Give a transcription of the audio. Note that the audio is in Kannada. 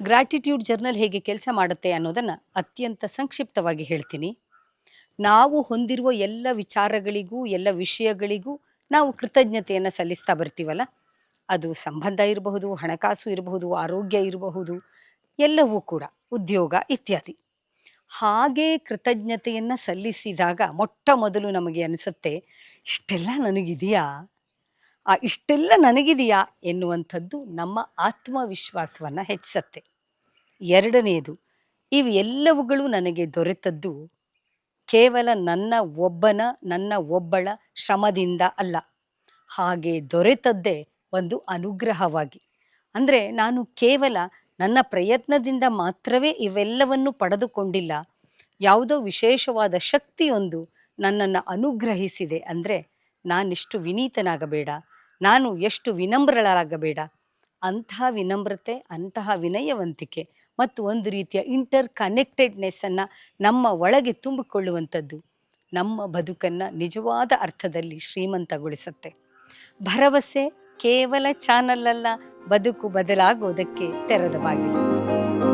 ಗ್ರಾಟಿಟ್ಯೂಡ್ ಜರ್ನಲ್ ಹೇಗೆ ಕೆಲಸ ಮಾಡುತ್ತೆ ಅನ್ನೋದನ್ನ ಅತ್ಯಂತ ಸಂಕ್ಷಿಪ್ತವಾಗಿ ಹೇಳ್ತೀನಿ. ನಾವು ಹೊಂದಿರುವ ಎಲ್ಲ ವಿಚಾರಗಳಿಗೂ, ಎಲ್ಲ ವಿಷಯಗಳಿಗೂ ನಾವು ಕೃತಜ್ಞತೆಯನ್ನ ಸಲ್ಲಿಸ್ತಾ ಬರ್ತೀವಲ್ಲ, ಅದು ಸಂಬಂಧ ಇರಬಹುದು, ಹಣಕಾಸು ಇರಬಹುದು, ಆರೋಗ್ಯ ಇರಬಹುದು, ಎಲ್ಲವೂ ಕೂಡ, ಉದ್ಯೋಗ ಇತ್ಯಾದಿ. ಹಾಗೆ ಕೃತಜ್ಞತೆಯನ್ನ ಸಲ್ಲಿಸಿದಾಗ ಮೊಟ್ಟ ಮೊದಲು ನಮಗೆ ಅನಿಸುತ್ತೆ, ಇಷ್ಟೆಲ್ಲ ನನಗಿದೆಯಾ? ಇಷ್ಟೆಲ್ಲ ನನಗಿದೆಯಾ? ಎನ್ನುವಂಥದ್ದು ನಮ್ಮ ಆತ್ಮವಿಶ್ವಾಸವನ್ನ ಹೆಚ್ಚಿಸತ್ತೆ. ಎರಡನೆಯದು, ಇವೆಲ್ಲವುಗಳು ನನಗೆ ದೊರೆತದ್ದು ಕೇವಲ ನನ್ನ ಒಬ್ಬಳ ಶ್ರಮದಿಂದ ಅಲ್ಲ. ಹಾಗೆ ದೊರೆತದ್ದೇ ಒಂದು ಅನುಗ್ರಹವಾಗಿ. ಅಂದ್ರೆ ನಾನು ಕೇವಲ ನನ್ನ ಪ್ರಯತ್ನದಿಂದ ಮಾತ್ರವೇ ಇವೆಲ್ಲವನ್ನು ಪಡೆದುಕೊಂಡಿಲ್ಲ. ಯಾವುದೋ ವಿಶೇಷವಾದ ಶಕ್ತಿಯೊಂದು ನನ್ನನ್ನು ಅನುಗ್ರಹಿಸಿದೆ ಅಂದ್ರೆ ನಾನೆಷ್ಟು ವಿನೀತನಾಗಬೇಡ, ನಾನು ಎಷ್ಟು ವಿನಮ್ರಳಾಗಬೇಡ. ಅಂತಹ ವಿನಮ್ರತೆ, ಅಂತಹ ವಿನಯವಂತಿಕೆ ಮತ್ತು ಒಂದು ರೀತಿಯ ಇಂಟರ್ ಕನೆಕ್ಟೆಡ್ನೆಸ್ ಅನ್ನ ನಮ್ಮ ಒಳಗೆ ತುಂಬಿಕೊಳ್ಳುವಂಥದ್ದು ನಮ್ಮ ಬದುಕನ್ನ ನಿಜವಾದ ಅರ್ಥದಲ್ಲಿ ಶ್ರೀಮಂತಗೊಳಿಸುತ್ತೆ. ಭರವಸೆ ಕೇವಲ ಚಾನಲ್ ಅಲ್ಲ, ಬದುಕು ಬದಲಾಗೋದಕ್ಕೆ ತೆರೆದ ಬಾಗಿಲು.